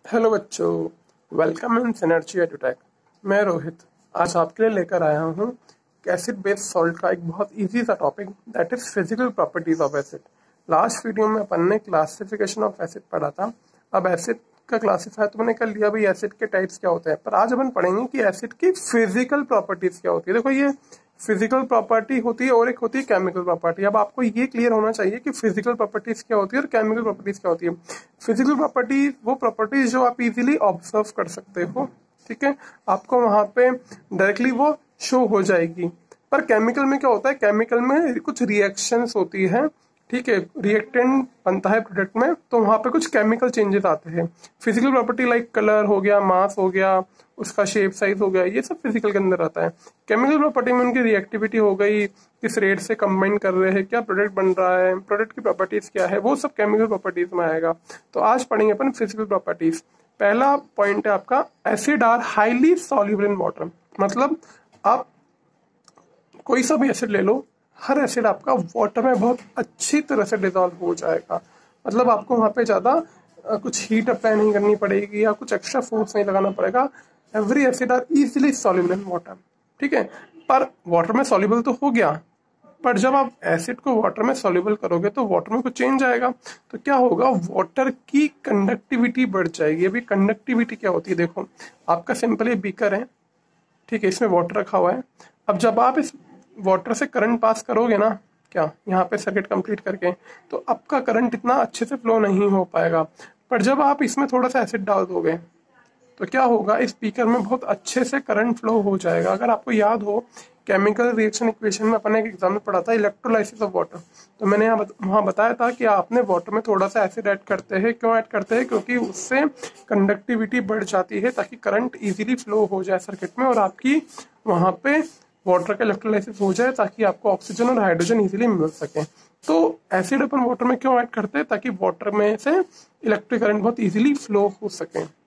Hello बच्चों, welcome in synergy edutech. मैं रोहित आज आपके लिए लेकर आया हूँ एसिड बेस्ड सॉल्ट का एक बहुत इजी सा topic, that is physical properties of acid. Last video में अपन ने क्लासिफिकेशन ऑफ एसिड पढ़ा था। अब एसिड का क्लासिफाई तो मैंने कर लिया, भाई एसिड के टाइप्स क्या होते हैं, पर आज अपन पढ़ेंगे कि एसिड की फिजिकल प्रॉपर्टीज क्या होती है। देखो, ये फिजिकल प्रॉपर्टी होती है और एक होती है केमिकल प्रॉपर्टी। अब आपको ये क्लियर होना चाहिए कि फिजिकल प्रॉपर्टीज क्या होती है और केमिकल प्रॉपर्टीज क्या होती है। फिजिकल प्रॉपर्टी वो प्रॉपर्टीज जो आप इजीली ऑब्जर्व कर सकते हो, ठीक है, आपको वहां पे डायरेक्टली वो शो हो जाएगी। पर केमिकल में क्या होता है, केमिकल में कुछ रिएक्शंस होती है, ठीक है, रिएक्टेंट बनता है प्रोडक्ट में, तो वहां पे कुछ केमिकल चेंजेस आते हैं। फिजिकल प्रॉपर्टी लाइक कलर हो गया, मास हो गया, उसका शेप साइज हो गया, ये सब फिजिकल के अंदर आता है। केमिकल प्रॉपर्टी में उनकी रिएक्टिविटी हो गई, किस रेट से कंबाइन कर रहे हैं, क्या प्रोडक्ट बन रहा है, प्रोडक्ट की प्रॉपर्टीज क्या है, वो सब केमिकल प्रॉपर्टीज में आएगा। तो आज पढ़ेंगे अपन फिजिकल प्रॉपर्टीज। पहला पॉइंट है आपका, acid are highly soluble in water. मतलब आप कोई सा भी एसिड ले लो, हर एसिड आपका वाटर में बहुत अच्छी तरह से डिजॉल्व हो जाएगा। मतलब आपको वहां पे ज्यादा कुछ हीट अप्लाई नहीं करनी पड़ेगी या कुछ एक्स्ट्रा फोर्स नहीं लगाना पड़ेगा। Every acid are easily soluble in water, ठीक है। पर वाटर में सॉल्युबल तो हो गया, पर जब आप एसिड को वाटर में सॉल्युबल करोगे तो वाटर में कुछ चेंज आएगा। तो क्या होगा, वाटर की कंडक्टिविटी बढ़ जाएगी। अभी कंडक्टिविटी क्या होती है, देखो आपका सिंपल ये बीकर है, ठीक है, इसमें वाटर रखा हुआ है। अब जब आप इस वाटर से करंट पास करोगे ना, क्या यहाँ पे सर्किट कंप्लीट करके, तो आपका करंट इतना अच्छे से फ्लो नहीं हो पाएगा। पर जब आप इसमें थोड़ा सा एसिड डाल दोगे तो क्या होगा, इस बीकर में बहुत अच्छे से करंट फ्लो हो जाएगा। अगर आपको याद हो, केमिकल रिएक्शन इक्वेशन में अपन एक एग्जाम में पढ़ा था, इलेक्ट्रोलाइसिस ऑफ वाटर। तो मैंने वहाँ बताया था कि आपने वाटर में थोड़ा सा एसिड ऐड करते हैं। क्यों ऐड करते हैं, क्योंकि उससे कंडक्टिविटी बढ़ जाती है ताकि करंट इजीली फ्लो हो जाए सर्किट में और आपकी वहाँ पे वाटर का इलेक्ट्रोलाइसिस हो जाए, ताकि आपको ऑक्सीजन और हाइड्रोजन इजीली मिल सके। तो एसिड अपन वाटर में क्यों ऐड करते हैं, ताकि वाटर में से इलेक्ट्रिक करंट बहुत इजीली फ्लो हो सके,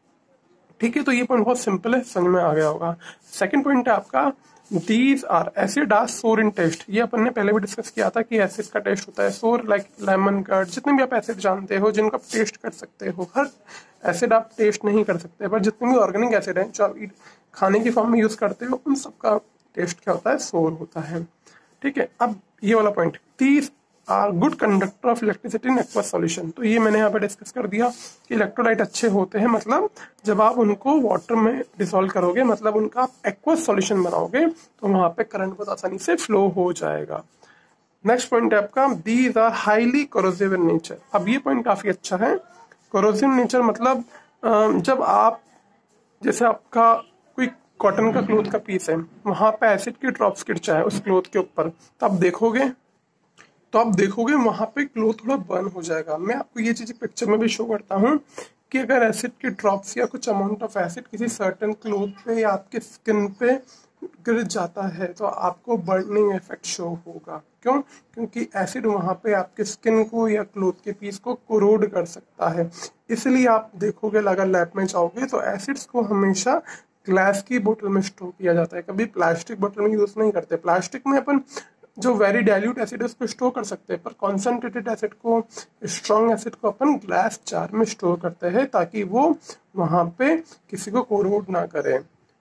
ठीक है। तो ये पॉइंट बहुत सिंपल है, समझ में आ गया होगा। सेकंड पॉइंट है आपका, दीज आर एसिड आर सोर इन टेस्ट। ये अपन ने पहले भी डिस्कस किया था कि एसिड का टेस्ट होता है सोर, लाइक लेमन कर्ड। जितने भी आप एसिड जानते हो जिनको आप टेस्ट कर सकते हो, हर एसिड आप टेस्ट नहीं कर सकते, पर जितने भी ऑर्गेनिक एसिड है जो आप खाने की फॉर्म में यूज करते हो, उन सबका टेस्ट क्या होता है, सोर होता है, ठीक है। अब ये वाला point, these are good conductor of electricity in aqueous solution. तो ये मैंने यहाँ पे डिस्कस कर दिया कि इलेक्ट्रोलाइट अच्छे होते हैं, मतलब जब आप उनको वाटर में डिसॉल्व करोगे, मतलब उनका आप एक्वस सॉल्यूशन बनाओगे, तो वहां पे करंट बहुत आसानी से फ्लो हो जाएगा। नेक्स्ट पॉइंट है आपका, these are highly corrosive in nature. अब ये पॉइंट काफी अच्छा है। कोरोसिव नेचर मतलब जब आप, जैसे आपका कोई कॉटन का क्लोथ का पीस है, वहां पे एसिड की ड्रॉप्स गिर जाए उस क्लोथ के ऊपर, तो आप देखोगे वहां पे क्लोथ थोड़ा बर्न हो जाएगा। मैं आपको ये चीज पिक्चर में भी शो करता हूँ कि अगर एसिड के ड्रॉप्स या कुछ अमाउंट ऑफ एसिड किसी सर्टेन क्लोथ पे या आपके स्किन पे गिर जाता है तो आपको बर्निंग इफेक्ट शो होगा। क्यों, क्योंकि एसिड वहां पे आपके स्किन को या क्लोथ के पीस को कोरोड कर सकता है। इसलिए आप देखोगे, अगर लैब में जाओगे तो एसिड्स को हमेशा ग्लास की बोतल में स्टोर किया जाता है, कभी प्लास्टिक बोतल में यूज नहीं करते। प्लास्टिक में अपन जो वेरी डाइल्यूट एसिड है उसको स्टोर कर सकते हैं, पर कॉन्सेंट्रेटेड एसिड को, स्ट्रॉन्ग एसिड को अपन ग्लास जार में स्टोर करते हैं ताकि वो वहां पे किसी को कोरोड ना करे,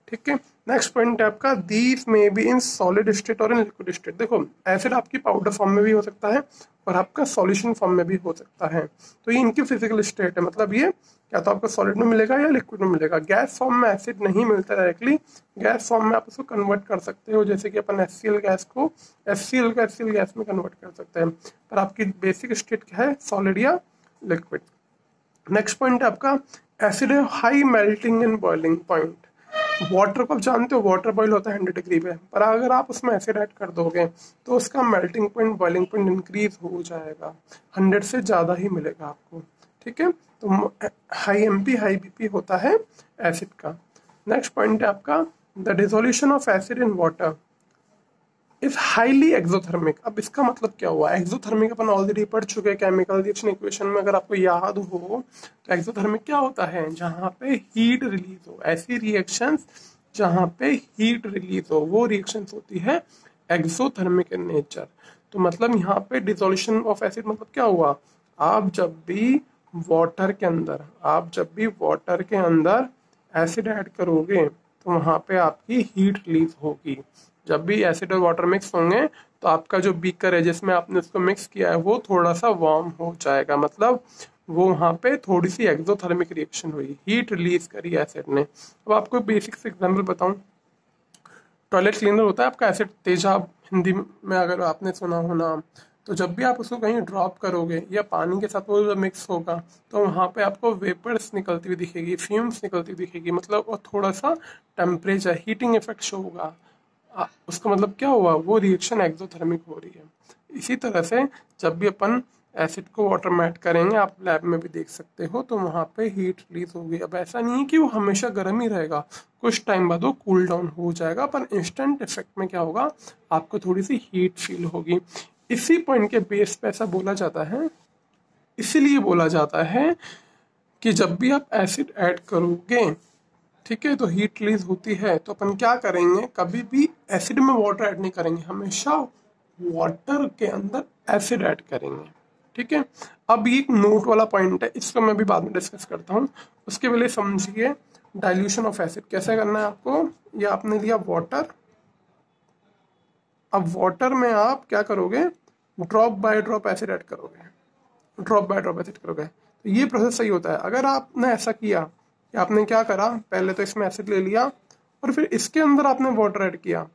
ठीक है। नेक्स्ट पॉइंट है आपका, दीज में बी इन सॉलिड स्टेट और इन लिक्विड स्टेट। देखो, एसिड आपकी पाउडर फॉर्म में भी हो सकता है और आपका सॉल्यूशन फॉर्म में भी हो सकता है। तो ये इनकी फिजिकल स्टेट है, मतलब ये या तो आपको सॉलिड में मिलेगा या लिक्विड में मिलेगा। गैस फॉर्म में एसिड नहीं मिलता डायरेक्टली, गैस फॉर्म में आप उसको कन्वर्ट कर सकते हो, जैसे कि अपन HCl गैस को HCl गैस में कन्वर्ट कर सकते हैं। पर आपकी बेसिक स्टेट क्या है, सॉलिड या लिक्विड। नेक्स्ट पॉइंट है आपका, एसिड है high melting and boiling point. Water को आप जानते हो, वाटर बॉईल होता है 100 डिग्री पे, पर अगर आप उसमें एसिड ऐड कर दोगे तो उसका melting point, boiling point increase हो जाएगा, 100 से ज्यादा ही मिलेगा आपको, ठीक है। तो हाई MP हाई BP होता है एसिड का। नेक्स्ट पॉइंट है आपका, the dissolution of acid in water is highly exothermic. अब इसका मतलब क्या हुआ, एक्सोथर्मिक अपन ऑलरेडी पढ़ चुके हैं केमिकल रिएक्शन इक्वेशन में, अगर आपको याद हो तो एक्सोथर्मिक क्या होता है, जहां पे हीट रिलीज हो। ऐसी रिएक्शंस जहां पे हीट रिलीज हो, वो रिएक्शंस होती है एक्सोथर्मिक इन नेचर। तो मतलब यहाँ पे डिसोल्यूशन ऑफ एसिड मतलब क्या हुआ, आप जब भी वाटर के अंदर, आप जब भी वाटर के अंदर एसिड ऐड करोगे तो वहाँ पे आपकी हीट रिलीज होगी। जब भी एसिड और वाटर मिक्स होंगे तो आपका जो बीकर है जिसमें आपने उसको मिक्स किया है वो थोड़ा सा वार्म हो जाएगा, मतलब वो वहाँ पे थोड़ी सी एक्सोथर्मिक रिएक्शन हुई, हीट रिलीज करी एसिड ने। अब आपको बेसिक से एग्जाम्पल बताऊं, टॉयलेट क्लीनर होता है आपका एसिड तेजाब हिंदी में अगर आपने सुना हो नाम, तो जब भी आप उसको कहीं ड्रॉप करोगे या पानी के साथ वो जब मिक्स होगा तो वहाँ पे आपको वेपर्स निकलती हुई दिखेगी, फ्यूम्स निकलती हुई दिखेगी, मतलब वो थोड़ा सा टेम्परेचर हीटिंग इफेक्ट शो होगा। उसका मतलब क्या हुआ, वो रिएक्शन एक्सोथर्मिक हो रही है। इसी तरह से जब भी अपन एसिड को वाटर में ऐड करेंगे, आप लैब में भी देख सकते हो, तो वहाँ पे हीट रिलीज होगी। अब ऐसा नहीं है कि वो हमेशा गर्म ही रहेगा, कुछ टाइम बाद वो कूल डाउन हो जाएगा, पर इंस्टेंट इफेक्ट में क्या होगा, आपको थोड़ी सी हीट फील होगी। इसी पॉइंट के बेस पे ऐसा बोला जाता है, इसीलिए बोला जाता है कि जब भी आप एसिड ऐड करोगे, ठीक है, तो हीट रिलीज होती है, तो अपन क्या करेंगे, कभी भी एसिड में वाटर ऐड नहीं करेंगे, हमेशा वाटर के अंदर एसिड ऐड करेंगे। ठीक है, अब ये एक नोट वाला पॉइंट है, इसको मैं भी बाद में डिस्कस करता हूँ। उसके पहले समझिए डाइल्यूशन ऑफ एसिड कैसे करना है आपको। ये आपने लिया वाटर, अब वाटर में आप क्या करोगे, drop by drop acid add करोगे, ड्रॉप बाय ड्रॉप एसिड करोगे, तो ये प्रोसेस सही होता है। अगर आपने ऐसा किया कि आपने क्या करा, पहले तो इसमें एसिड ले लिया और फिर इसके अंदर आपने वाटर ऐड किया,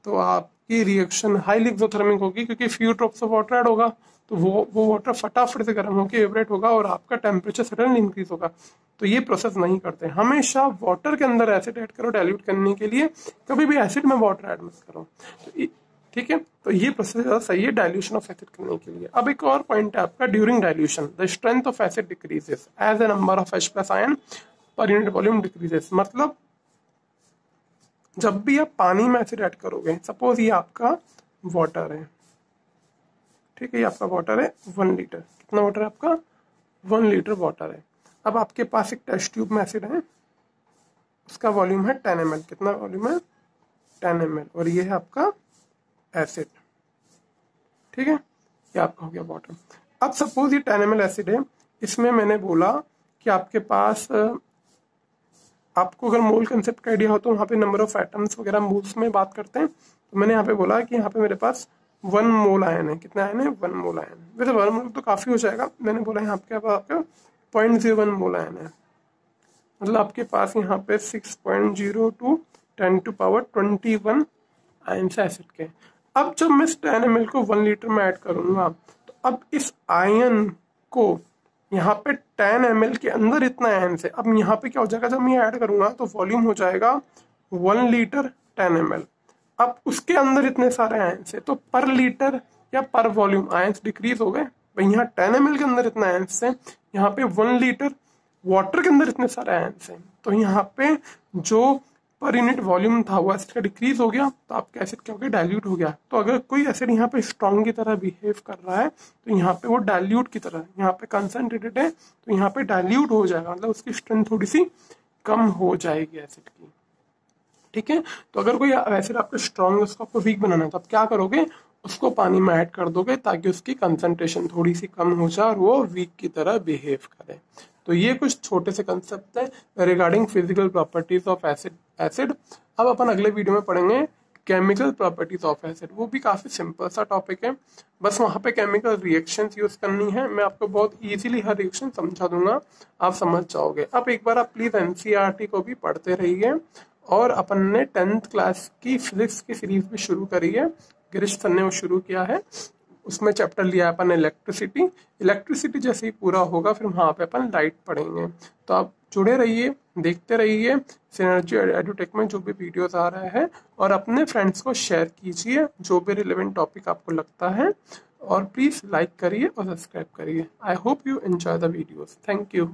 तो आपकी रिएक्शन हाईली एक्सोथर्मिक होगी, क्योंकि few drops of water add होगा, तो वो वाटर फटाफट से गर्म होकर एवरेट होगा और आपका टेम्परेचर सडनली इंक्रीज होगा। तो ये प्रोसेस नहीं करते, हमेशा वाटर के अंदर एसिड ऐड करो डाइल्यूट करने के लिए, कभी भी एसिड में वाटर ऐड मत करो। तो ठीक है, तो ये प्रोसेस ज़्यादा सही है डाइल्यूशन ऑफ एसिड करने के लिए। अब एक और पॉइंट है आपका, during dilution the strength of acid decreases as a number of H+ ion per unit volume decreases. मतलब जब भी आप पानी में एसिड ऐड करोगे, सपोज ये आपका वाटर है, ठीक है, ये आपका वाटर है 1 लीटर, कितना वाटर है आपका, 1 लीटर वाटर है। अब आपके पास एक टेस्ट ट्यूब में एसिड है, उसका वॉल्यूम है 10 ml, कितना वॉल्यूम है 10 ml, और ये है आपका एसिड, ठीक है, ये आपका हो गया वाटर। अब सपोज ये 10 ml एसिड है, इसमें मैंने बोला कि आपके पास आपको अगर मोल कंसेप्ट का आइडिया हो तो वहाँ पे नंबर ऑफ एटम्स वगैरह मोल्स में बात करते हैं, तो मैंने यहाँ पे बोला कि यहाँ पे मेरे पास 1 मोल आयन है, कितना आयन है 1 मोल आयन, वैसे 1 मोल तो काफ़ी हो जाएगा, मैंने बोला यहाँ पे आपका 0.01 मोल आयन है, मतलब आपके पास यहाँ पे 6.02 10⁻21 आयन से एसिड के। अब जब मैं 10 ml को 1 लीटर में ऐड करूंगा, तो अब इस आयन को यहाँ पे 10 ml के अंदर इतना आयन से, अब यहाँ पे क्या हो जाएगा, जब मैं ऐड करूंगा तो वॉल्यूम हो जाएगा 1 लीटर 10 ml। अब उसके अंदर इतने सारे आयन से, तो पर लीटर या पर वॉल्यूम आयन डिक्रीज हो गए। भाई यहाँ 10 ml के अंदर इतना आयन से, यहाँ पे 1 लीटर वाटर के अंदर इतने सारे आयन से, तो यहाँ पे जो पर यूनिट वॉल्यूम था वो एसिड का डिक्रीज हो गया, तो आपका एसिड क्या हो गया, डाइल्यूट हो गया। तो अगर कोई एसिड यहाँ पे स्ट्रॉन्ग की तरह बिहेव कर रहा है, तो यहाँ पे वो डाइल्यूट की तरह, यहाँ पे कंसंट्रेटेड है तो यहाँ पे डाइल्यूट हो जाएगा, मतलब उसकी स्ट्रेंथ थोड़ी सी कम हो जाएगी एसिड की। ठीक है, तो अगर कोई एसिड आपका स्ट्रॉन्ग है, उसको आपको वीक बनाना है, तो आप क्या करोगे, उसको पानी में ऐड कर दोगे ताकि उसकी कंसंट्रेशन थोड़ी सी कम हो जाए और वो वीक की तरह बिहेव करे। तो ये कुछ छोटे से कंसेप्ट है regarding physical properties of acid. अब अपन अगले वीडियो में पढ़ेंगे केमिकल प्रॉपर्टीज ऑफ एसिड, वो भी काफी सिंपल सा टॉपिक है, बस वहाँ पे केमिकल रिएक्शंस यूज करनी है, मैं आपको बहुत इजीली हर रिएक्शन समझा दूंगा, आप समझ जाओगे। अब एक बार आप प्लीज NCERT को भी पढ़ते रहिए, और अपन ने 10th क्लास की फिजिक्स की सीरीज भी शुरू करी है, गिरीश सर ने वो शुरू किया है, उसमें चैप्टर लिया अपन इलेक्ट्रिसिटी। इलेक्ट्रिसिटी जैसे ही पूरा होगा फिर वहाँ पे अपन लाइट पढ़ेंगे। तो आप जुड़े रहिए, देखते रहिए सिनर्जी एडुटेक में जो भी वीडियोस आ रहे हैं, और अपने फ्रेंड्स को शेयर कीजिए जो भी रिलेवेंट टॉपिक आपको लगता है, और प्लीज़ लाइक करिए और सब्सक्राइब करिए। I hope you enjoy the videos. Thank you.